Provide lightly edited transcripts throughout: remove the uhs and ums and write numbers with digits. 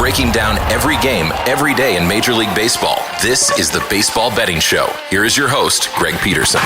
Breaking down every game, every day in Major League Baseball. This is the Baseball Betting Show. Here is your host, Greg Peterson.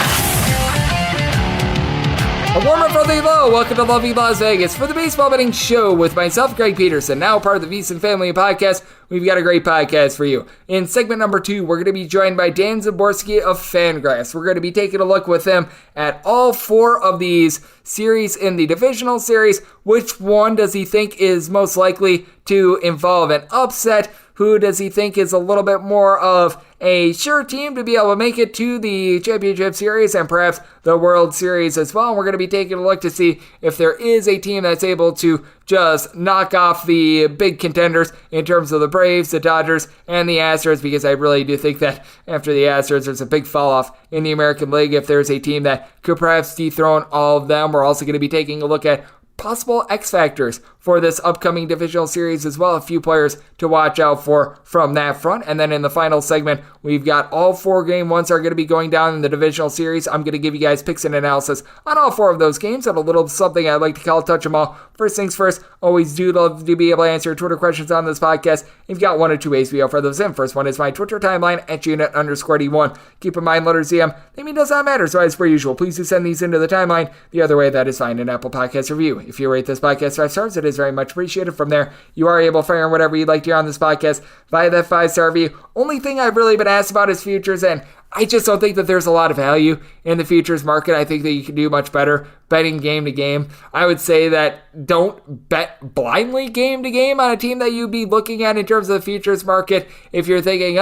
A warm-up for the low. Welcome to lovely Las Vegas for the Baseball Betting Show with myself, Greg Peterson, now part of the VSiN Family Podcast. We've got a great podcast for you. In segment number 2, we're going to be joined by Dan Szymborski of FanGraphs. We're going to be taking a look with him at all 4 of these series in the divisional series. Which one does he think is most likely to involve an upset? Who does he think is a little bit more of a sure team to be able to make it to the championship series and perhaps the World Series as well? And we're going to be taking a look to see if there is a team that's able to just knock off the big contenders in terms of the Braves, the Dodgers, and the Astros, because I really do think that after the Astros, there's a big fall off in the American League. If there's a team that could perhaps dethrone all of them, we're also going to be taking a look at possible X factors for this upcoming divisional series as well. A few players to watch out for from that front. And then in the final segment, we've got all 4 game ones are going to be going down in the divisional series. I'm going to give you guys picks and analysis on all 4 of those games and a little something I like to call touch them all. First things first, always do love to be able to answer Twitter questions on this podcast. You've got 1 or 2 ways to be able to throw those in. First one is my Twitter timeline at @unit_D1. Keep in mind, letters ZM, they mean does not matter. So as per usual, please do send these into the timeline. The other way, that is find an Apple Podcast review. If you rate this podcast 5 stars, it is very much appreciated. From there, you are able to fire in whatever you'd like to hear on this podcast via that 5-star review. Only thing I've really been asked about is futures, and I just don't think that there's a lot of value in the futures market. I think that you can do much better betting game to game. I would say that don't bet blindly game to game on a team that you'd be looking at in terms of the futures market. If you're thinking,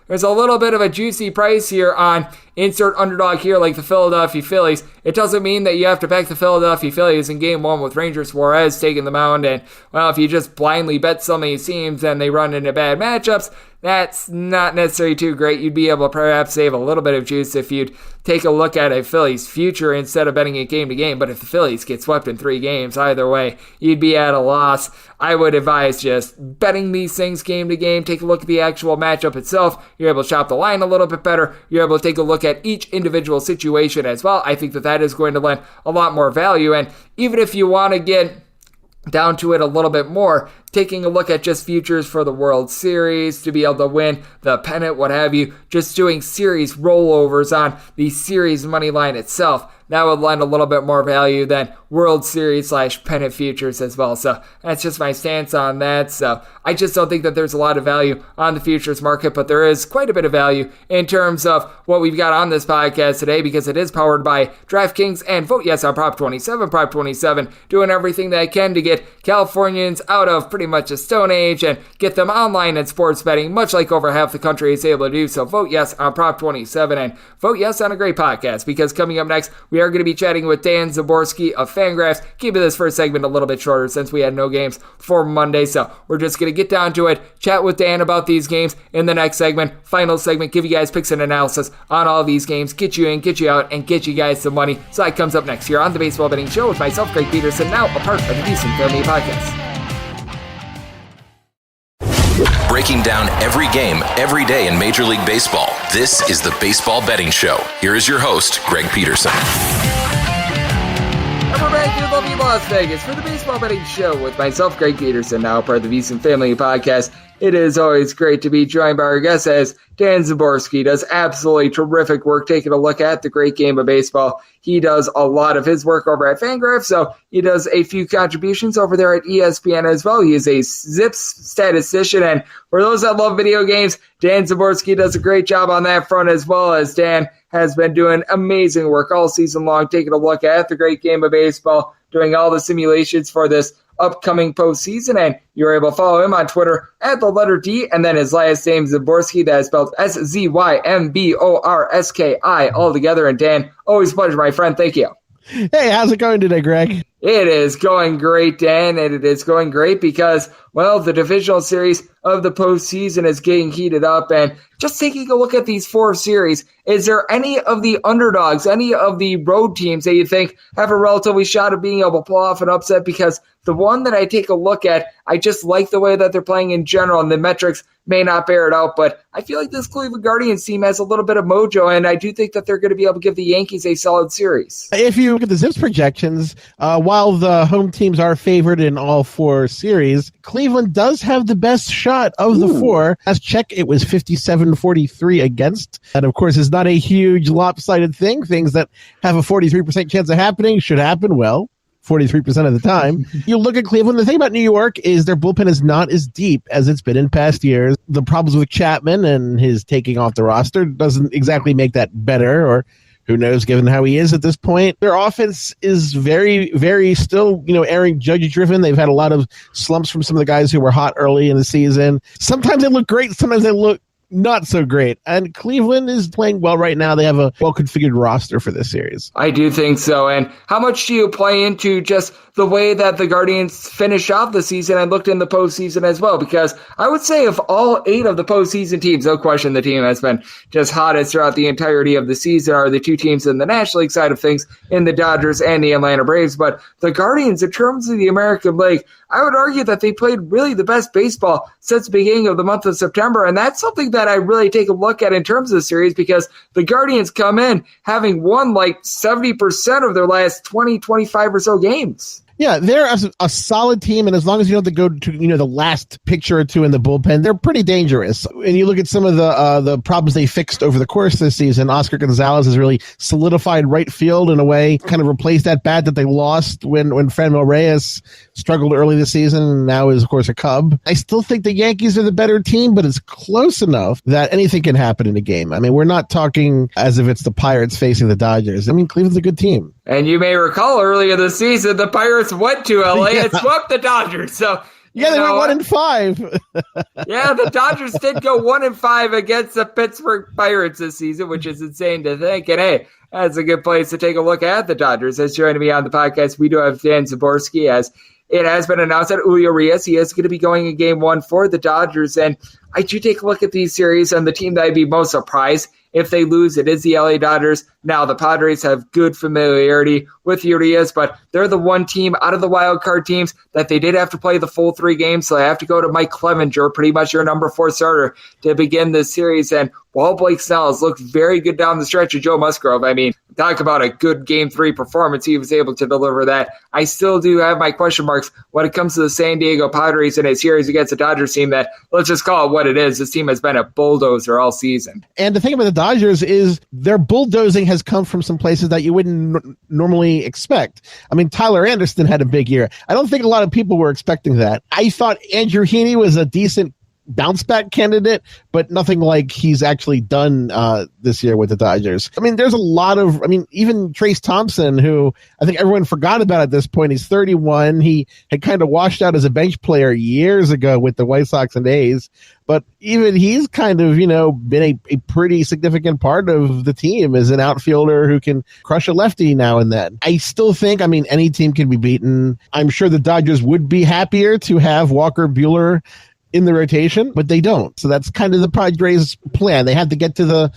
there's a little bit of a juicy price here on insert underdog here like the Philadelphia Phillies, it doesn't mean that you have to back the Philadelphia Phillies in game 1 with Ranger Suarez taking the mound. And, well, if you just blindly bet some of these teams and they run into bad matchups, that's not necessarily too great. You'd be able to perhaps save a little bit of juice if you'd take a look at a Phillies future instead of betting it game to game. But if the Phillies get swept in 3 games, either way, you'd be at a loss. I would advise just betting these things game to game. Take a look at the actual matchup itself. You're able to shop the line a little bit better. You're able to take a look at each individual situation as well. I think that is going to lend a lot more value. And even if you want to get down to it a little bit more, taking a look at just futures for the World Series to be able to win the pennant, what have you, just doing series rollovers on the series money line itself, that would lend a little bit more value than World Series / pennant futures as well. So that's just my stance on that. So I just don't think that there's a lot of value on the futures market, but there is quite a bit of value in terms of what we've got on this podcast today, because it is powered by DraftKings and Vote Yes on Prop 27. Prop 27 doing everything they can to get Californians out of pretty much a stone age and get them online in sports betting, much like over half the country is able to do. So vote yes on Prop 27 and vote yes on a great podcast, because coming up next, we are going to be chatting with Dan Szymborski of FanGraphs, keeping this first segment a little bit shorter since we had no games for Monday. So we're just going to get down to it, chat with Dan about these games in the next segment, final segment, give you guys picks and analysis on all these games, get you in, get you out, and get you guys some money. So that comes up next here on the Baseball Betting Show with myself, Greg Peterson, now a part of the VSiN Family Podcast. Breaking down every game, every day in Major League Baseball. This is the Baseball Betting Show. Here is your host, Greg Peterson. And we're back in lovely Las Vegas for the Baseball Betting Show with myself, Greg Peterson, now part of the VSiN Family Podcast. It is always great to be joined by our guest, as Dan Szymborski does absolutely terrific work taking a look at the great game of baseball. He does a lot of his work over at FanGraphs, so he does a few contributions over there at ESPN as well. He is a Zips statistician, and for those that love video games, Dan Szymborski does a great job on that front, as well as Dan has been doing amazing work all season long, taking a look at the great game of baseball, doing all the simulations for this upcoming postseason, and you're able to follow him on Twitter at the letter D, and then his last name Szymborski, that is spelled Szymborski all together. And Dan, always a pleasure, my friend. Thank you. Hey, how's it going today, Greg? It is going great, Dan, and it is going great because, well, the divisional series of the postseason is getting heated up. And just taking a look at these 4 series, is there any of the underdogs, any of the road teams that you think have a relatively shot of being able to pull off an upset? Because the one that I take a look at, I just like the way that they're playing in general, and the metrics may not bear it out, but I feel like this Cleveland Guardians team has a little bit of mojo, and I do think that they're going to be able to give the Yankees a solid series. If you look at the Zips projections, while the home teams are favored in all 4 series, Cleveland Cleveland does have the best shot of the four. Last check, it was 57-43 against. And of course, it's not a huge lopsided thing. Things that have a 43% chance of happening should happen. Well, 43% of the time. You look at Cleveland, the thing about New York is their bullpen is not as deep as it's been in past years. The problems with Chapman and his taking off the roster doesn't exactly make that better, or who knows, given how he is at this point. Their offense is very, very still, Aaron Judge driven. They've had a lot of slumps from some of the guys who were hot early in the season. Sometimes they look great, sometimes they look not so great. And Cleveland is playing well right now. They have a well-configured roster for this series. I do think so. And how much do you play into just the way that the Guardians finish off the season and looked in the postseason as well? Because I would say of all 8 of the postseason teams, no question the team has been just hottest throughout the entirety of the season are the 2 teams in the National League side of things, in the Dodgers and the Atlanta Braves. But the Guardians, in terms of the American League, I would argue that they played really the best baseball since the beginning of the month of September. And that's something that I really take a look at in terms of the series, because the Guardians come in having won like 70% of their last 20, 25 or so games. Yeah, they're a solid team, and as long as you don't have to go to the last picture or two in the bullpen, they're pretty dangerous. And you look at some of the problems they fixed over the course of this season. Oscar Gonzalez has really solidified right field in a way, kind of replaced that bat that they lost when Franmil Reyes struggled early this season, and now is, of course, a Cub. I still think the Yankees are the better team, but it's close enough that anything can happen in a game. I mean, we're not talking as if it's the Pirates facing the Dodgers. I mean, Cleveland's a good team. And you may recall earlier this season, the Pirates went to LA and swept the Dodgers. So yeah, they went 1-5. Yeah, the Dodgers did go 1-5 against the Pittsburgh Pirates this season, which is insane to think. And hey, that's a good place to take a look at the Dodgers. As joining me on the podcast, we do have Dan Szymborski, as it has been announced that Julio Urias, he is going to be going in Game 1 for the Dodgers. And I do take a look at these series, and the team that I'd be most surprised if they lose, it is the LA Dodgers. Now, the Padres have good familiarity with Urias, but they're the one team out of the wild card teams that they did have to play the full 3 games, so they have to go to Mike Clevenger, pretty much your number 4 starter, to begin this series. And while Blake Snell has looked very good down the stretch of Joe Musgrove, I mean, talk about a good Game 3 performance. He was able to deliver that. I still do have my question marks when it comes to the San Diego Padres in a series against the Dodgers team that, let's just call it what it is. This team has been a bulldozer all season. And the thing about the Dodgers is their bulldozing has come from some places that you wouldn't normally expect. I mean, Tyler Anderson had a big year. I don't think a lot of people were expecting that. I thought Andrew Heaney was a decent bounce back candidate, but nothing like he's actually done this year with the Dodgers. I mean, there's a lot of, even Trace Thompson, who I think everyone forgot about at this point. He's 31. He had kind of washed out as a bench player years ago with the White Sox and A's, but even he's kind of, been a pretty significant part of the team as an outfielder who can crush a lefty now and then. I still think, any team can be beaten. I'm sure the Dodgers would be happier to have Walker Buehler in the rotation, but they don't. So that's kind of the Padres' plan. They had to get to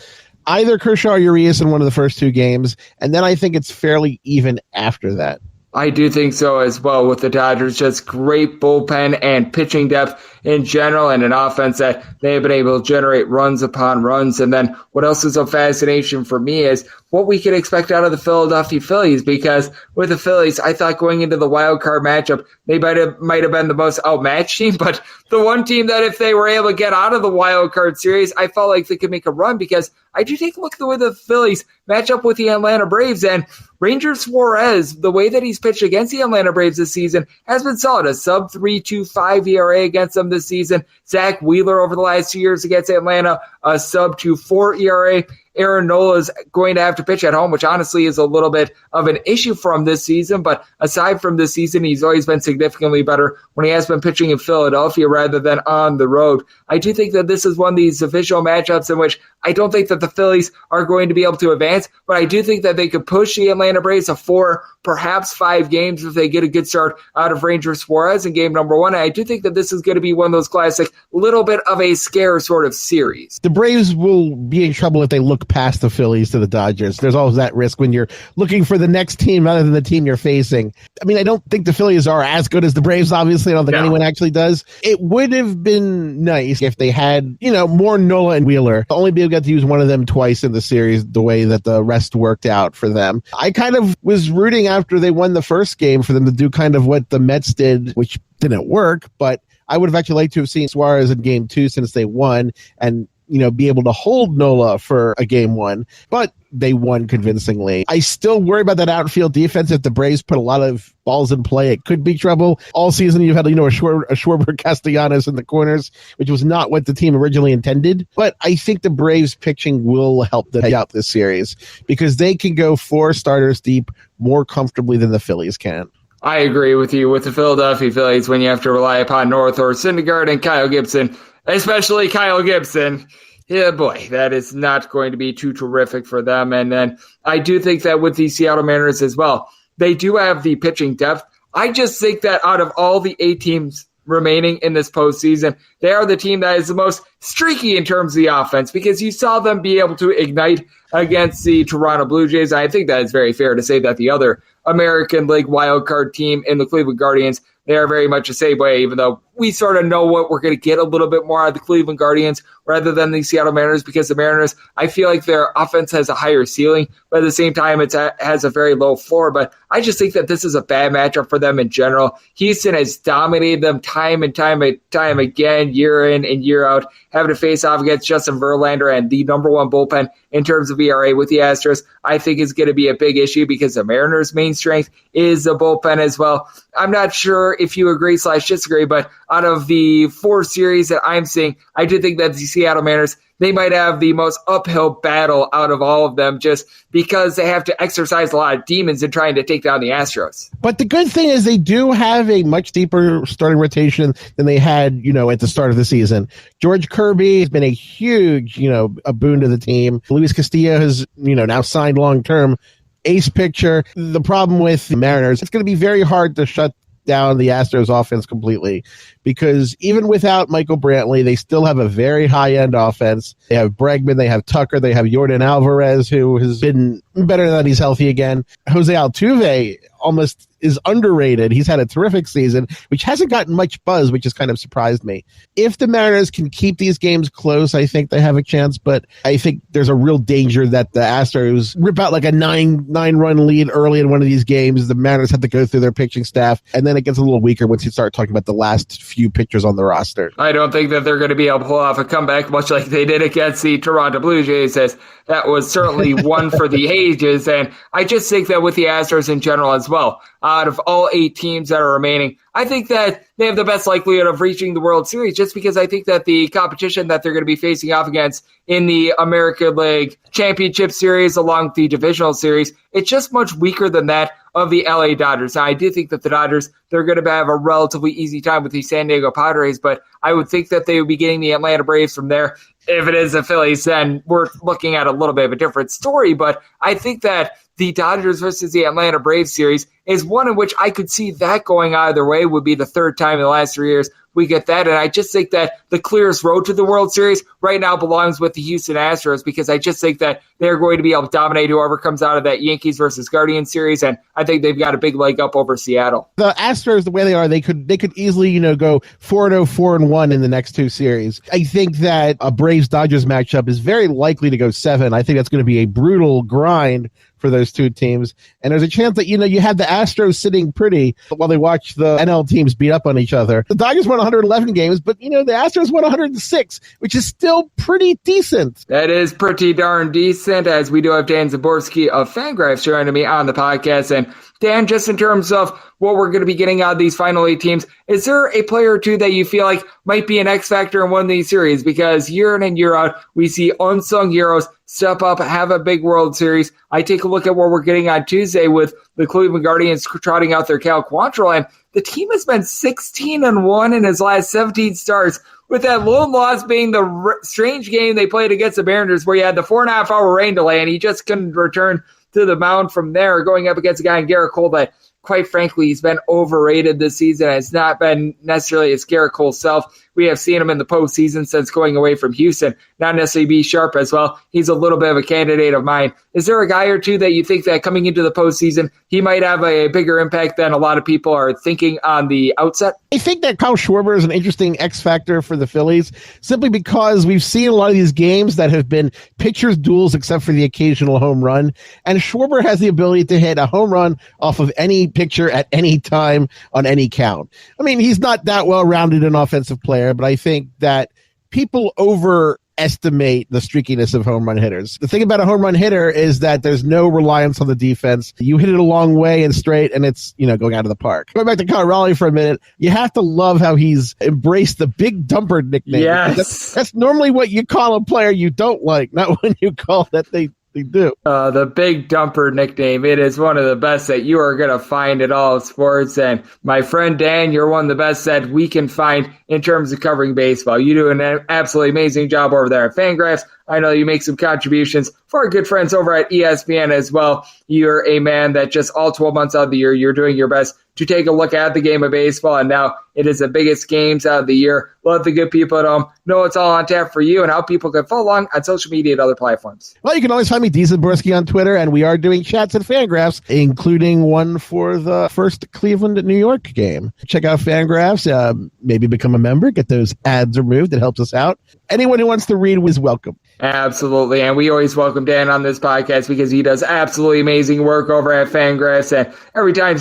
either Kershaw or Urias in one of the first 2 games, and then I think it's fairly even after that. I do think so as well with the Dodgers. Just great bullpen and pitching depth in general, and an offense that they have been able to generate runs upon runs. And then what else is a fascination for me is what we could expect out of the Philadelphia Phillies, because with the Phillies, I thought going into the wild card matchup, they might have been the most outmatched team, but the one team that if they were able to get out of the wild card series, I felt like they could make a run, because I do take a look at the way the Phillies match up with the Atlanta Braves, and Ranger Suarez, the way that he's pitched against the Atlanta Braves this season has been solid. A sub 3.25 ERA against them this season. Zach Wheeler over the last 2 years against Atlanta, a sub 2.4 ERA. Aaron Nola is going to have to pitch at home, which honestly is a little bit of an issue from this season. But aside from this season, he's always been significantly better when he has been pitching in Philadelphia rather than on the road. I do think that this is one of these divisional matchups in which I don't think that the Phillies are going to be able to advance, but I do think that they could push the Atlanta Braves to 4, perhaps 5 games if they get a good start out of Ranger Suarez in game number 1. And I do think that this is going to be one of those classic little bit of a scare sort of series. The Braves will be in trouble if they look past the Phillies to the Dodgers. There's always that risk when you're looking for the next team rather than the team you're facing. I don't think the Phillies are as good as the Braves, obviously. I don't think anyone actually does. It would have been nice if they had, more Nola and Wheeler. Only be able to get to use one of them twice in the series the way that the rest worked out for them. I kind of was rooting after they won the first game for them to do kind of what the Mets did, which didn't work, but I would have actually liked to have seen Suarez in game 2 since they won and, be able to hold Nola for a game 1, but they won convincingly. I still worry about that outfield defense. If the Braves put a lot of balls in play, it could be trouble. All season, you've had, a Schwarber Castellanos in the corners, which was not what the team originally intended. But I think the Braves pitching will help them out this series because they can go 4 starters deep more comfortably than the Phillies can. I agree with you with the Philadelphia Phillies when you have to rely upon North or Syndergaard and Kyle Gibson, especially Kyle Gibson. Yeah, boy, that is not going to be too terrific for them. And then I do think that with the Seattle Mariners as well, they do have the pitching depth. I just think that out of all the 8 teams remaining in this postseason, they are the team that is the most streaky in terms of the offense because you saw them be able to ignite against the Toronto Blue Jays. I think that is very fair to say that the other American League wildcard team in the Cleveland Guardians, they are very much the same way, even though we sort of know what we're going to get a little bit more out of the Cleveland Guardians rather than the Seattle Mariners, because the Mariners, I feel like their offense has a higher ceiling, but at the same time, it has a very low floor. But I just think that this is a bad matchup for them in general. Houston has dominated them time and time again, year in and year out, having to face off against Justin Verlander and the number 1 bullpen in terms of ERA with the Astros. I think is going to be a big issue because the Mariners' main strength is the bullpen as well. I'm not sure if you agree/disagree, but out of the 4 series that I'm seeing, I do think that the Seattle Mariners, they might have the most uphill battle out of all of them just because they have to exercise a lot of demons in trying to take down the Astros. But the good thing is they do have a much deeper starting rotation than they had, at the start of the season. George Kirby has been a huge, a boon to the team. Luis Castillo has, now signed long-term. Ace pitcher. The problem with the Mariners, it's going to be very hard to shut down the Astros offense completely because even without Michael Brantley, they still have a very high-end offense. They have Bregman, they have Tucker, they have Yordan Alvarez, who has been better now that he's healthy again. Jose Altuve almost is underrated. He's had a terrific season, which hasn't gotten much buzz, which has kind of surprised me. If the Mariners can keep these games close, I think they have a chance, but I think there's a real danger that the Astros rip out like a nine-run lead early in one of these games. The Mariners have to go through their pitching staff, and then it gets a little weaker once you start talking about the last few pitchers on the roster. I don't think that they're going to be able to pull off a comeback much like they did against the Toronto Blue Jays, as that was certainly one for the ages. And I just think that with the Astros in general as well, out of all 8 teams that are remaining, I think that they have the best likelihood of reaching the World Series just because I think that the competition that they're going to be facing off against in the American League Championship Series along with the Divisional Series, it's just much weaker than that of the LA Dodgers. Now, I do think that the Dodgers, they're going to have a relatively easy time with the San Diego Padres, but I would think that they would be getting the Atlanta Braves from there. If it is the Phillies, then we're looking at a little bit of a different story, but I think that the Dodgers versus the Atlanta Braves series is one in which I could see that going either way. Would be the 3rd time in the last 3 years we get that. And I just think that the clearest road to the World Series right now belongs with the Houston Astros because I just think that they're going to be able to dominate whoever comes out of that Yankees versus Guardians series. And I think they've got a big leg up over Seattle. The Astros, the way they are, they could easily, go 4-0, 4-1 in the next 2 series. I think that a Braves-Dodgers matchup is very likely to go 7. I think that's going to be a brutal grind for those 2 teams. And there's a chance that, you have the Astros sitting pretty while they watch the NL teams beat up on each other. The Dodgers won 111 games, but, the Astros won 106, which is still pretty decent. That is pretty darn decent, as we do have Dan Szymborski of FanGraphs joining me on the podcast. And Dan, just in terms of what we're going to be getting out of these final 8 teams, is there a player or 2 that you feel like might be an X factor in one of these series? Because year in and year out, we see unsung heroes step up, have a big World Series. I take a look at what we're getting on Tuesday with the Cleveland Guardians trotting out their Cal Quantrill, and the team has been 16-1 in his last 17 starts, with that lone loss being the strange game they played against the Mariners where you had the 4.5-hour rain delay, and he just couldn't return to the mound from there, going up against a guy in Garrett Cole that, quite frankly, he's been overrated this season. It's not been necessarily his Garrett Cole self. we have seen him in the postseason since going away from Houston not necessarily be sharp as well. He's a little bit of a candidate of mine. Is there a guy or two that you think that coming into the postseason, he might have a bigger impact than a lot of people are thinking on the outset? I think that Kyle Schwarber is an interesting X factor for the Phillies, simply because we've seen a lot of these games that have been pitchers' duels except for the occasional home run. And Schwarber has the ability to hit a home run off of any pitcher at any time on any count. I mean, he's not that well-rounded an offensive player, but I think that people overestimate the streakiness of home run hitters. The thing about a home run hitter is that there's no reliance on the defense. You hit it a long way and straight, and it's, going out of the park. Going back to Kyle Raleigh for a minute, you have to love how he's embraced the big dumper nickname. Yes. That's normally what you call a player you don't like, not when you call that they do. The big dumper nickname, it is one of the best that you are going to find in all of sports. And my friend Dan, you're one of the best that we can find in terms of covering baseball. You do an absolutely amazing job over there at FanGraphs. I know you make some contributions for our good friends over at ESPN as well. You're a man that just all 12 months out of the year, you're doing your best to take a look at the game of baseball. And now it is the biggest games out of the year. Let the good people at home know it's all on tap for you and how people can follow along on social media and other platforms. Well, you can always find me, Dan Szymborski, on Twitter, and we are doing chats at FanGraphs, including one for the first Cleveland-New York game. Check out FanGraphs, maybe become a member, get those ads removed. It helps us out. Anyone who wants to read is welcome. Absolutely, and we always welcome Dan on this podcast because he does absolutely amazing work over at FanGraphs, and every time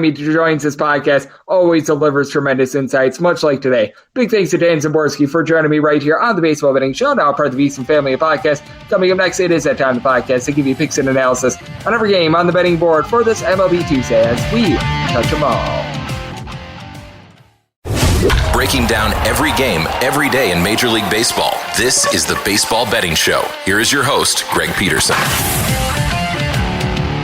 he joins this podcast, always delivers tremendous insights, much like today. Big thanks to Dan Szymborski for joining me right here on the Baseball Betting Show, now part of the VSiN Family Podcast. Coming up next, it is that time of the podcast to give you picks and analysis on every game on the betting board for this MLB Tuesday as we touch them all. Breaking down every game, every day in Major League Baseball. This is the Baseball Betting Show. Here is your host, Greg Peterson.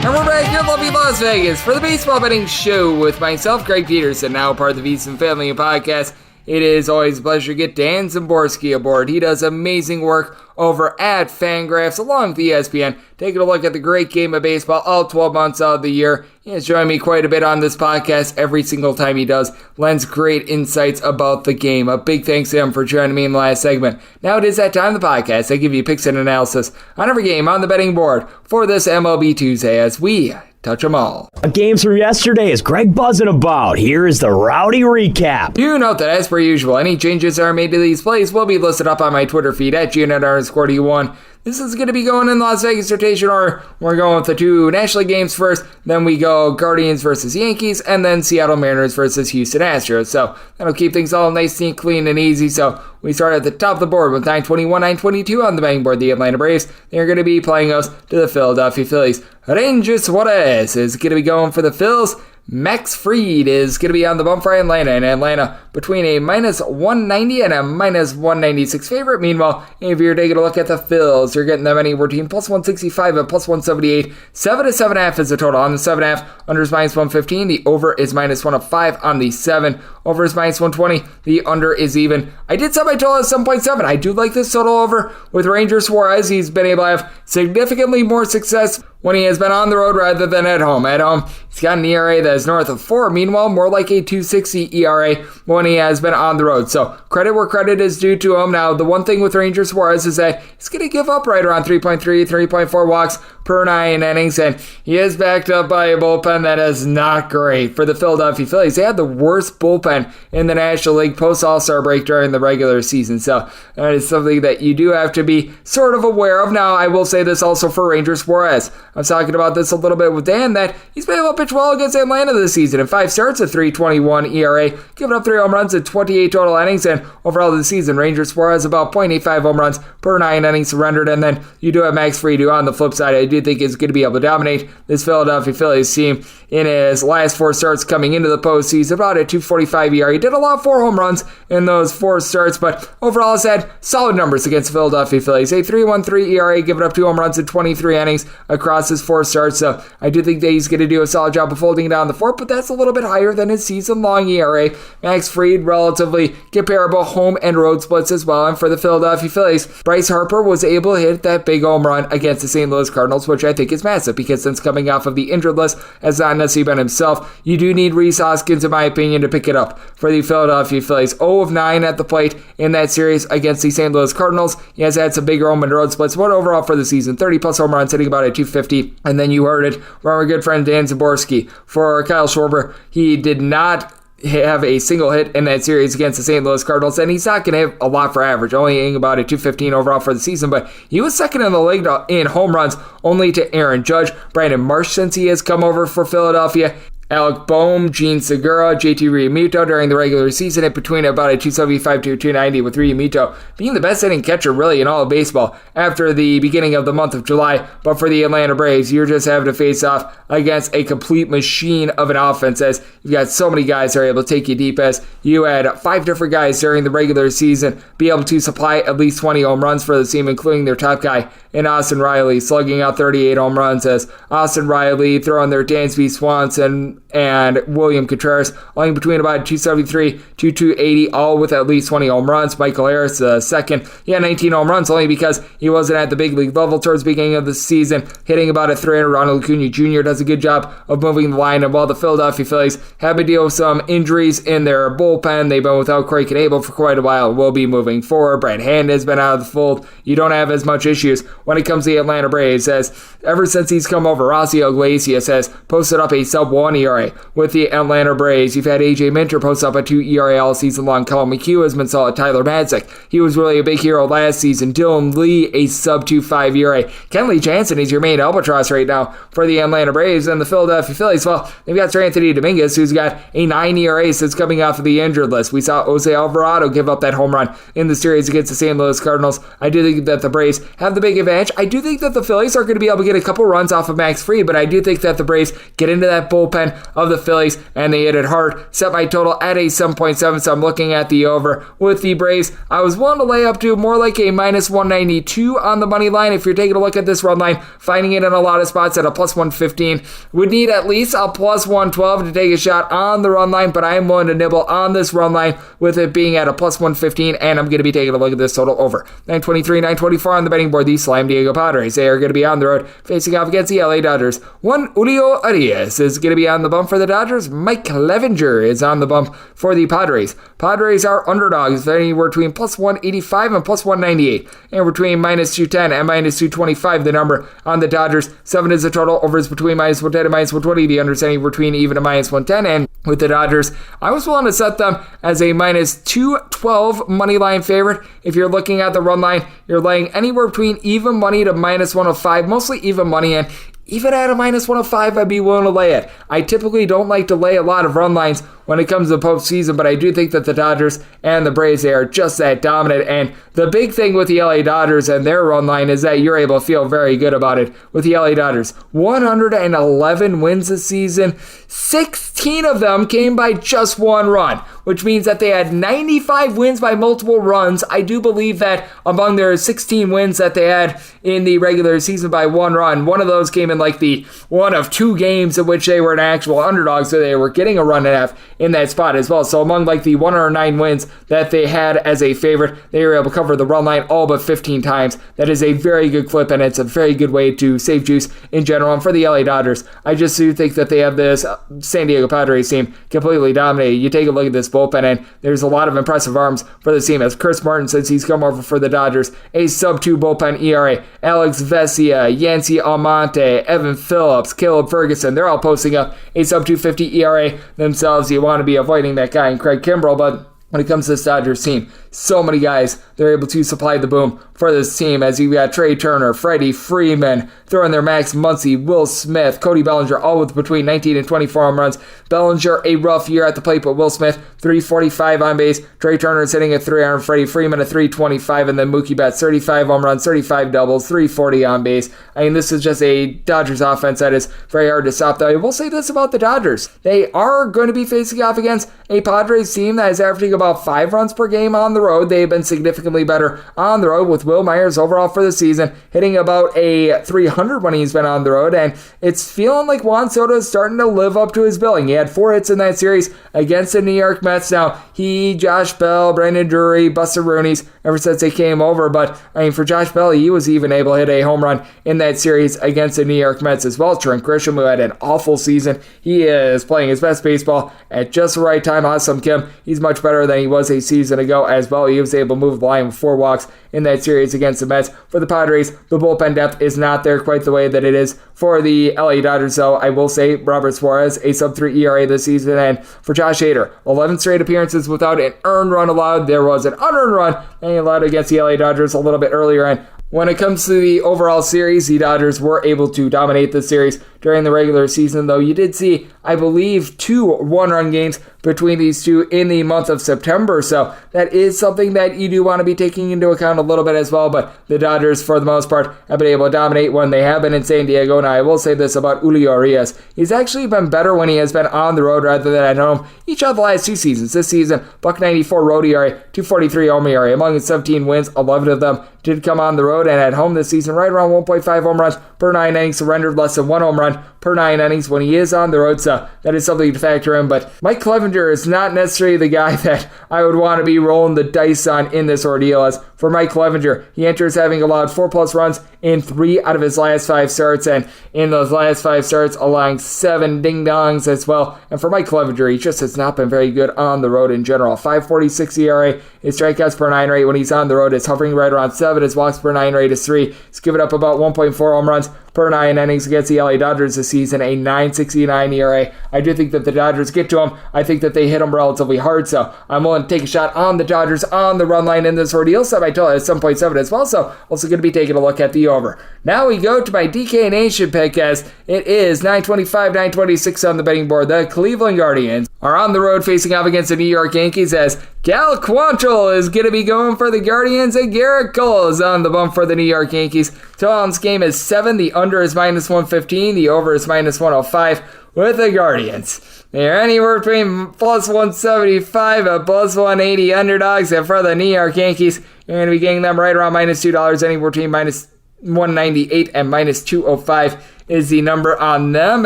And we're back here in lovely Las Vegas for the Baseball Betting Show with myself, Greg Peterson, now part of the VSiN Family Podcast. It is always a pleasure to get Dan Szymborski aboard. He does amazing work over at FanGraphs along with ESPN, taking a look at the great game of baseball all 12 months out of the year. He has joined me quite a bit on this podcast every single time he does. Lends great insights about the game. A big thanks to him for joining me in the last segment. Now it is that time of the podcast. I give you picks and analysis on every game on the betting board for this MLB Tuesday as we touch them all. Games from yesterday is Greg buzzing about. Here is the Rowdy recap. Do note that, as per usual, any changes that are made to these plays will be listed up on my Twitter feed at GNet_D1. This is going to be going in Las Vegas rotation order. We're going with the two National League games first, then we go Guardians versus Yankees, and then Seattle Mariners versus Houston Astros. So that'll keep things all nice and clean and easy. So we start at the top of the board with 921, 922 on the betting board. The Atlanta Braves, they're going to be playing us to the Philadelphia Phillies. Ranger Suarez is going to be going for the Phils. Max Fried is going to be on the bump for Atlanta, and Atlanta between a minus 190 and a minus 196 favorite. Meanwhile, if you're taking a look at the Phils, you're getting them anywhere between plus 165 and plus 178. 7 to 7.5 is the total on the 7.5. Under is minus 115. The over is minus 105 on the 7. Over is minus 120. The under is even. I did set my total at 7.7. I do like this total over with Ranger Suarez. He's been able to have significantly more success when he has been on the road rather than at home. At home, he's got an ERA that is north of 4. Meanwhile, more like a 2.60 ERA when he has been on the road. So credit where credit is due to him. Now, the one thing with Ranger Suarez is that he's going to give up right around 3.3, 3.4 walks per 9 innings, and he is backed up by a bullpen that is not great for the Philadelphia Phillies. They had the worst bullpen in the National League post All-Star break during the regular season, so that is something that you do have to be sort of aware of. Now, I will say this also for Ranger Suarez. I was talking about this a little bit with Dan, that he's been able to pitch well against Atlanta this season. In 5 starts, a 3.21 ERA, giving up 3 home runs in 28 total innings, and overall this season, Ranger Suarez about 0.85 home runs per 9 innings surrendered, and then you do have Max Fried, who on the flip side, I do think is going to be able to dominate this Philadelphia Phillies team in his last 4 starts coming into the postseason. About a 2.45 ERA. He did allow 4 home runs in those 4 starts, but overall has had solid numbers against the Philadelphia Phillies. A 3.13 ERA, giving up 2 home runs in 23 innings across losses, 4 starts, so I do think that he's going to do a solid job of holding down the fort, but that's a little bit higher than his season-long ERA. Max Fried, relatively comparable home and road splits as well, and for the Philadelphia Phillies, Bryce Harper was able to hit that big home run against the St. Louis Cardinals, which I think is massive, because since coming off of the injured list, has not necessarily been himself, you do need Rhys Hoskins, in my opinion, to pick it up for the Philadelphia Phillies. 0 of 9 at the plate in that series against the St. Louis Cardinals. He has had some bigger home and road splits, but overall for the season, 30-plus home runs, hitting about a 250, and then you heard it from our good friend Dan Szymborski. For Kyle Schwarber, he did not have a single hit in that series against the St. Louis Cardinals, and he's not going to hit a lot for average, only hitting about a 215 overall for the season, but he was second in the league in home runs, only to Aaron Judge, Brandon Marsh since he has come over for Philadelphia, Alec Boehm, Gene Segura, JT Realmuto during the regular season at between about a 275 to 290, with Realmuto being the best hitting catcher really in all of baseball after the beginning of the month of July. But for the Atlanta Braves, you're just having to face off against a complete machine of an offense, as you've got so many guys that are able to take you deep, as you had 5 different guys during the regular season be able to supply at least 20 home runs for the team, including their top guy in Austin Riley, slugging out 38 home runs, as Austin Riley throwing their Dansby Swanson and William Contreras, only between about 273 to 280, all with at least 20 home runs. Michael Harris, second, he had 19 home runs, only because he wasn't at the big league level towards the beginning of the season, hitting about a 300. Ronald Acuna Jr. does a good job of moving the line, and while the Philadelphia Phillies have been dealing with some injuries in their bullpen, they've been without Craig Knable for quite a while, will be moving forward. Brad Hand has been out of the fold. You don't have as much issues when it comes to the Atlanta Braves, as ever since he's come over, Rossi Iglesias has posted up a sub-1 ERA with the Atlanta Braves. You've had AJ Minter post up a 2 ERA all season long. Colin McHugh has been solid. Tyler Madsick, he was really a big hero last season. Dylan Lee, a sub-2.5 ERA. Kenley Jansen is your main albatross right now for the Atlanta Braves, and the Philadelphia Phillies, well, they've got Sir Anthony Dominguez, who's got a 9 ERA since coming off of the injured list. We saw Jose Alvarado give up that home run in the series against the St. Louis Cardinals. I do think that the Braves have the big advantage. I do think that the Phillies are going to be able to get a couple runs off of Max Fried, but I do think that the Braves get into that bullpen of the Phillies and they hit it hard. Set my total at a 7.7, so I'm looking at the over with the Braves. I was willing to lay up to more like a minus 192 on the money line. If you're taking a look at this run line, finding it in a lot of spots at a plus 115, would need at least a plus 112 to take a shot on the run line, but I am willing to nibble on this run line with it being at a plus 115, and I'm going to be taking a look at this total over 923, 924 on the betting board. The Slime Diego Padres, they are going to be on the road facing off against the LA Dodgers. One Julio Arias is going to be on the bump for the Dodgers. Mike Clevenger is on the bump for the Padres. Padres are underdogs, anywhere between plus 185 and plus 198, and between minus 210 and minus 225 the number on the Dodgers. 7 is the total. Over is between minus 110 and minus 120. The understanding between even and minus 110. And with the Dodgers, I was willing to set them as a minus 212 money line favorite. If you're looking at the run line, you're laying anywhere between even money to minus 105, mostly even money, and even at a minus 105, I'd be willing to lay it. I typically don't like to lay a lot of run lines when it comes to postseason, but I do think that the Dodgers and the Braves, they are just that dominant. And the big thing with the LA Dodgers and their run line is that you're able to feel very good about it. With the LA Dodgers, 111 wins this season, 16 of them came by just one run, which means that they had 95 wins by multiple runs. I do believe that among their 16 wins that they had in the regular season by one run, one of those came in like the one of 2 games in which they were an actual underdog, so they were getting a run and a half in that spot as well. So among like the 109 wins that they had as a favorite, they were able to cover the run line all but 15 times. That is a very good clip, and it's a very good way to save juice in general. And for the LA Dodgers, I just do think that they have this San Diego Padres team completely dominated. You take a look at this bullpen, and there's a lot of impressive arms for this team, as Chris Martin, since he's come over for the Dodgers, a sub-2 bullpen ERA. Alex Vesia, Yancy Almonte, Evan Phillips, Caleb Ferguson, they're all posting up a sub-250 ERA themselves. You want to be avoiding that guy in Craig Kimbrell, but when it comes to this Dodgers team, so many guys, they're able to supply the boom for this team, as you've got Trey Turner, Freddie Freeman, throwing their Max Muncy, Will Smith, Cody Bellinger, all with between 19 and 24 home runs. Bellinger, a rough year at the plate, but Will Smith, 345 on base. Trey Turner is hitting at 300, Freddie Freeman at 325, and then Mookie Betts, 35 home runs, 35 doubles, 340 on base. I mean, this is just a Dodgers offense that is very hard to stop, though. I will say this about the Dodgers. They are going to be facing off against a Padres team that is averaging about 5 runs per game on the road. They've been significantly better on the road, with Will Myers overall for the season hitting about a 300 .300 when he's been on the road, and it's feeling like Juan Soto is starting to live up to his billing. He had 4 hits in that series against the New York Mets. Now, he, Josh Bell, Brandon Drury, Buster Rooney's ever since they came over, but for Josh Bell, he was even able to hit a home run in that series against the New York Mets as well. Trent Grisham, who had an awful season, he is playing his best baseball at just the right time. Ha-Seong Kim, he's much better than he was a season ago as well. He was able to move the line with 4 walks in that series against the Mets. For the Padres, the bullpen depth is not there quite the way that it is for the LA Dodgers, though. I will say Robert Suarez, a sub-3 ERA this season, and for Josh Hader, 11 straight appearances without an earned run allowed. There was an unearned run, and he allowed against the LA Dodgers a little bit earlier, and when it comes to the overall series, the Dodgers were able to dominate the series during the regular season, though you did see, I believe, 2 one-run games between these two in the month of September, so that is something that you do want to be taking into account a little bit as well, but the Dodgers, for the most part, have been able to dominate when they have been in San Diego. Now, I will say this about Julio Urias. He's actually been better when he has been on the road rather than at home each of the last 2 seasons. This season, .94 road ERA, .243 home ERA. Among his 17 wins, 11 of them did come on the road, and at home this season, right around 1.5 home runs per 9 innings, surrendered less than 1 home run per 9 innings when he is on the road, so that is something to factor in. But Mike Clevenger is not necessarily the guy that I would want to be rolling the dice on in this ordeal. As for Mike Clevenger, he enters having allowed 4+ runs in 3 out of his last 5 starts, and in those last 5 starts, allowing 7 ding-dongs as well. And for Mike Clevenger, he just has not been very good on the road in general. .546 ERA, his strikeouts per 9 rate when he's on the road is hovering right around 7. His walks per 9 rate is 3. He's given up about 1.4 home runs per 9 innings against the LA Dodgers this season, a .969 ERA. I do think that the Dodgers get to him. I think that they hit him relatively hard, so I'm willing to take a shot on the Dodgers on the run line in this ordeal. Semi-total at 7.7 as well, so also going to be taking a look at the over. Now we go to my DK Nation pick, as it is 925, 926 on the betting board. The Cleveland Guardians are on the road facing off against the New York Yankees, as Cal Quantrill is going to be going for the Guardians, and Garrett Cole is on the bump for the New York Yankees. Total on this game is 7. The under is -115. The over is -105 with the Guardians. They're anywhere between +175 and +180 underdogs, and for the New York Yankees, you're going to be getting them right around -$2, anywhere between -198 and -205 is the number on them.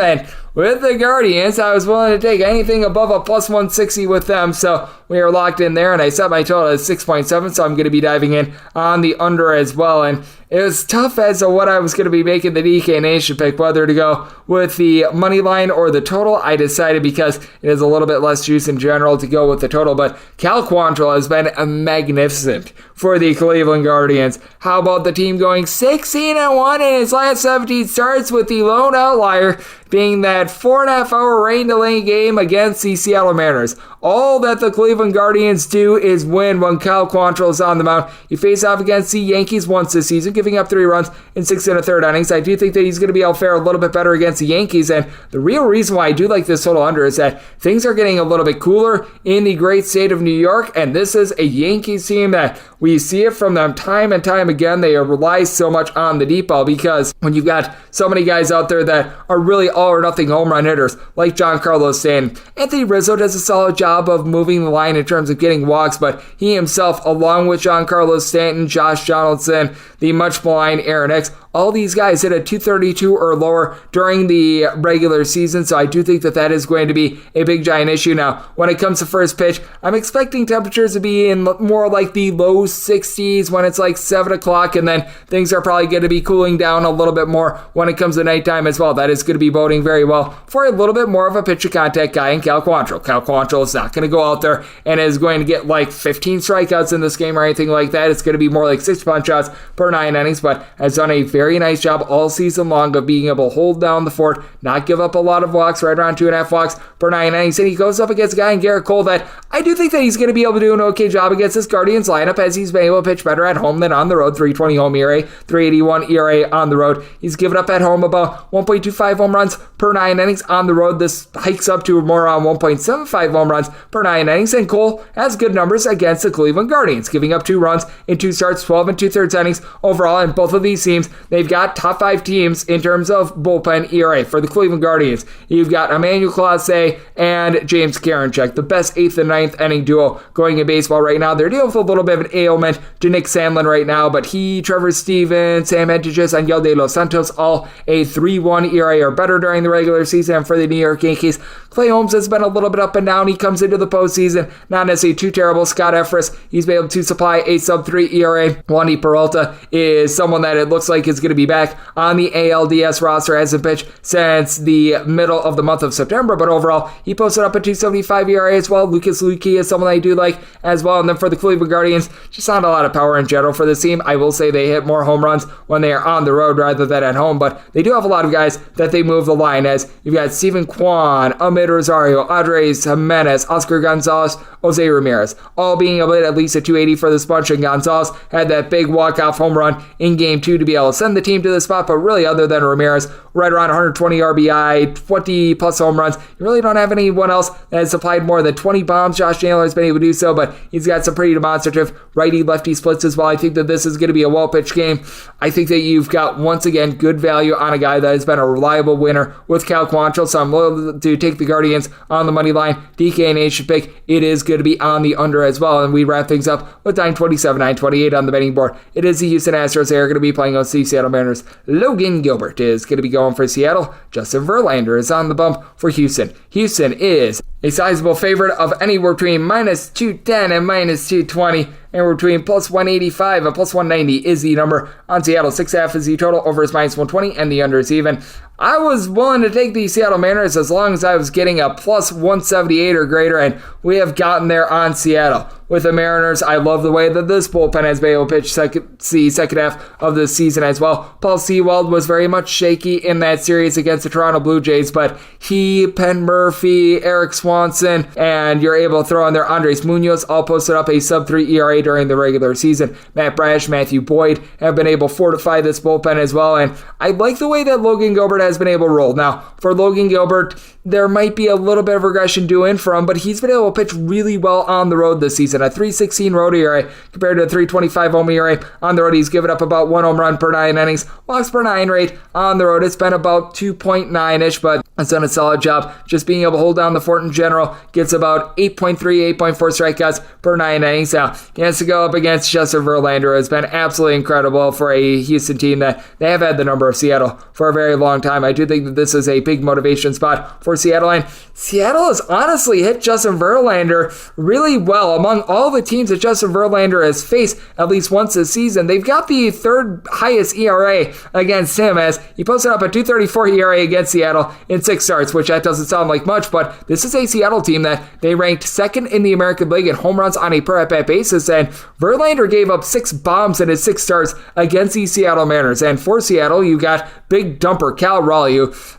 And with the Guardians, I was willing to take anything above a +160 with them, so we are locked in there, and I set my total at 6.7, so I'm going to be diving in on the under as well. And it was tough as to what I was going to be making the DK Nation pick, whether to go with the money line or the total. I decided, because it is a little bit less juice in general, to go with the total, but Cal Quantrill has been magnificent for the Cleveland Guardians. How about the team going 16-1 in its last 17 starts, with the lone outlier being that 4.5-hour rain-delayed game against the Seattle Mariners. All that the Cleveland Guardians do is win when Cal Quantrill is on the mound. He faced off against the Yankees once this season, giving up 3 runs in 6 1/3 innings. I do think that he's going to be able to fare a little bit better against the Yankees, and the real reason why I do like this total under is that things are getting a little bit cooler in the great state of New York, and this is a Yankees team that we see it from them time and time again. They rely so much on the deep ball, because when you've got so many guys out there that are really all-or-nothing home run hitters, like Giancarlo Stanton, Anthony Rizzo does a solid job of moving the line in terms of getting walks, but he himself, along with Giancarlo Stanton, Josh Donaldson, the much-maligned Aaron Hicks, all these guys hit a .232 or lower during the regular season, so I do think that that is going to be a big, giant issue. Now, when it comes to first pitch, I'm expecting temperatures to be in more like the low 60s when it's like 7 o'clock, and then things are probably going to be cooling down a little bit more when it comes to nighttime as well. That is going to be boding very well for a little bit more of a pitcher contact guy in Cal Quantrill. Cal Quantrill is not going to go out there and is going to get like 15 strikeouts in this game or anything like that. It's going to be more like 6 punch-outs per 9 innings, but has done a very nice job all season long of being able to hold down the fort, not give up a lot of walks, right around 2.5 walks per 9 innings. And he goes up against a guy in Garrett Cole that I do think that he's going to be able to do an okay job against this Guardians lineup, as he's been able to pitch better at home than on the road. .320 home ERA, .381 ERA on the road. He's given up at home about 1.25 home runs per 9 innings. On the road, this hikes up to more around 1.75 home runs per 9 innings. And Cole has good numbers against the Cleveland Guardians, giving up 2 runs in 2 starts, 12 2/3 innings overall. And both of these teams, they've got top 5 teams in terms of bullpen ERA. For the Cleveland Guardians, you've got Emmanuel Clase and James Karinchak, the best 8th and 9th inning duo going in baseball right now. They're dealing with a little bit of an ailment to Nick Sandlin right now, but he, Trevor Stevens, Sam Hentges, and Angel de los Santos all a 3.1 ERA or better during the regular season. And for the New York Yankees, Clay Holmes has been a little bit up and down. He comes into the postseason not necessarily too terrible. Scott Efris, he's been able to supply a sub-3 ERA. Wandy Peralta is someone that it looks like is going to be back on the ALDS roster. Hasn't pitched since the middle of the month of September, but overall, he posted up a 2.75 ERA as well. Lucas Luque is someone I do like as well. And then for the Cleveland Guardians, just not a lot of power in general for this team. I will say they hit more home runs when they are on the road rather than at home, but they do have a lot of guys that they move the line, as you've got Steven Kwan, Ahmed Rosario, Andres Jimenez, Oscar Gonzalez, Jose Ramirez, all being able to hit at least a 280 for this bunch. And Gonzalez had that big walk-off home run in Game 2 to be able to send the team to the spot, but really other than Ramirez, right around 120 RBI, 20-plus home runs, you really don't have anyone else that has supplied more than 20 bombs. Josh Naylor has been able to do so, but he's got some pretty demonstrative righty-lefty splits as well. I think that this is going to be a well-pitched game. I think that you've got, once again, good value on a guy that has been a reliable winner with Cal Quantrill, so I'm loyal to take the Guardians on the money line. DK and H should pick. It is going to be on the under as well, and we wrap things up with 927, 928 on the betting board. It is the Houston Astros. They are going to be playing on the Seattle Mariners. Logan Gilbert is going to be going for Seattle. Justin Verlander is on the bump for Houston. Houston is a sizable favorite of anywhere between minus 210 and minus 220. Anywhere between plus 185 and plus 190 is the number on Seattle. 6.5 is the total. Over is minus 120, and the under is even. I was willing to take the Seattle Mariners as long as I was getting a plus 178 or greater, and we have gotten there on Seattle. With the Mariners, I love the way that this bullpen has been able to pitch the second half of the season as well. Paul Sewald was very much shaky in that series against the Toronto Blue Jays, but he, Penn Murphy, Eric Swanson, and you're able to throw in there Andres Munoz, all posted up a sub-3 ERA during the regular season. Matt Brash, Matthew Boyd have been able to fortify this bullpen as well, and I like the way that Logan Gilbert has been able to roll. Now, for Logan Gilbert, there might be a little bit of regression due in from, but he's been able to pitch really well on the road this season. A 3.16 road ERA compared to a 3.25 home ERA. On the road, he's given up about 1 home run per 9 innings. Walks per 9 rate on the road, it's been about 2.9-ish, but has done a solid job just being able to hold down the fort in general. Gets about 8.3, 8.4 strikeouts per 9 innings. Now, he has to go up against Justin Verlander, who has been absolutely incredible for a Houston team that they have had the number of Seattle for a very long time. I do think that this is a big motivation spot for Seattle, and Seattle has honestly hit Justin Verlander really well. Among all the teams that Justin Verlander has faced at least once this season, they've got the third highest ERA against him, as he posted up a 2.34 ERA against Seattle in 6 starts, which that doesn't sound like much, but this is a Seattle team that they ranked second in the American League in home runs on a per at-bat basis, and Verlander gave up 6 bombs in his 6 starts against the Seattle Mariners. And for Seattle, you got big dumper Cal Raleigh.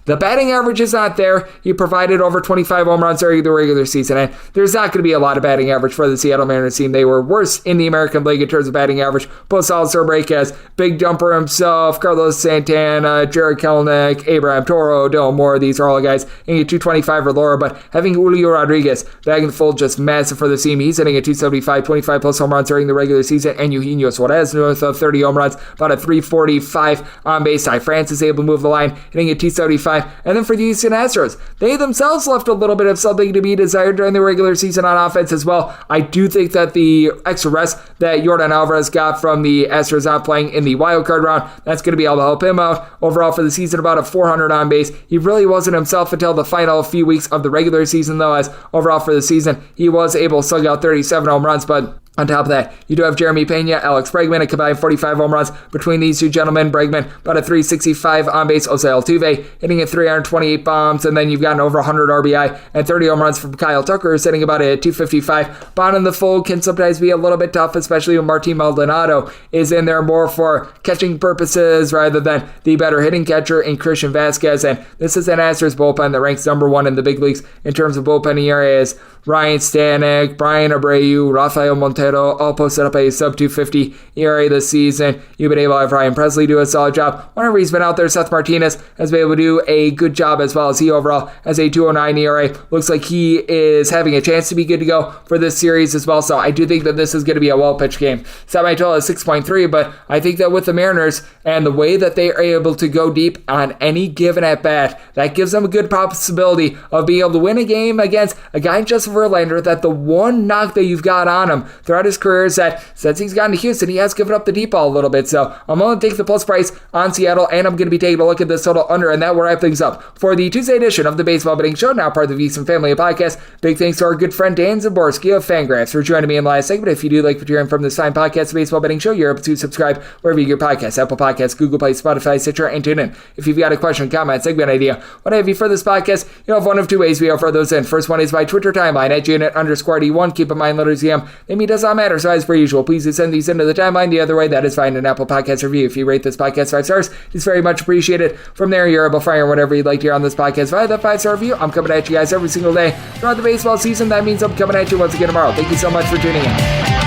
The batting average is not there. He provided over 25 home runs during the regular season, and there's not going to be a lot of batting average for the Seattle Mariners team. They were worse in the American League in terms of batting average. Post All-Star break as big dumper himself, Carlos Santana, Jared Kelenic, Abraham Toro, Dylan Moore. These are all guys hitting a 225 or lower, but having Julio Rodriguez back in the fold, just massive for the team. He's hitting a 275, 25 plus home runs during the regular season, and Eugenio Suarez north of 30 home runs, about a 345 on base. Ty France is able to move the line, hitting a 275. And then for the Houston Astros, they themselves left a little bit of something to be desired during the regular season on offense as well. I do think that the extra rest that Yordan Alvarez got from the Astros not playing in the wild card round, that's going to be able to help him out. Overall for the season, about a 400 on base. He really wasn't himself until the final few weeks of the regular season, though, as overall for the season, he was able to slug out 37 home runs, but on top of that, you do have Jeremy Pena, Alex Bregman, a combined 45 home runs between these two gentlemen. Bregman, about a 365 on base. Jose Altuve hitting at 328 bombs, and then you've gotten over 100 RBI and 30 home runs from Kyle Tucker, sitting about a 255. Bond in the fold can sometimes be a little bit tough, especially when Martin Maldonado is in there more for catching purposes rather than the better hitting catcher in Christian Vasquez. And this is an Astros bullpen that ranks number 1 in the big leagues in terms of bullpen ERAs. Ryan Stanek, Brian Abreu, Rafael Montero, total, all posted up a sub 250 ERA this season. You've been able to have Ryan Presley do a solid job. Whenever he's been out there, Seth Martinez has been able to do a good job as well, as he overall has a 209 ERA. Looks like he is having a chance to be good to go for this series as well. So I do think that this is going to be a well-pitched game. Semi total is 6.3, but I think that with the Mariners and the way that they are able to go deep on any given at-bat, that gives them a good possibility of being able to win a game against a guy in Justin Verlander that the one knock that you've got on him throughout his career is that since he's gotten to Houston, he has given up the deep ball a little bit. So I'm going to take the plus price on Seattle, and I'm going to be taking a look at this total under, and that will wrap things up for the Tuesday edition of the Baseball Betting Show, now part of the VSiN Family Podcast. Big thanks to our good friend Dan Szymborski of FanGraphs for joining me in the last segment. If you do like what you're hearing from this fine podcast, the Baseball Betting Show, you're able to subscribe wherever you get your podcasts, Apple Podcasts, Google Play, Spotify, Stitcher, and TuneIn. If you've got a question, comment, segment idea, what have you for this podcast, you have one of two ways we offer those in. First one is by Twitter timeline at Janet_D1. Keep in mind, letters EM. Name me does not matter, so as per usual, please do send these into the timeline. The other way, that is find an Apple Podcast review. If you rate this podcast 5 stars, it's very much appreciated. From there, you're able to fire whatever you'd like to hear on this podcast via that 5-star review. I'm coming at you guys every single day throughout the baseball season. That means I'm coming at you once again tomorrow. Thank you so much for tuning in.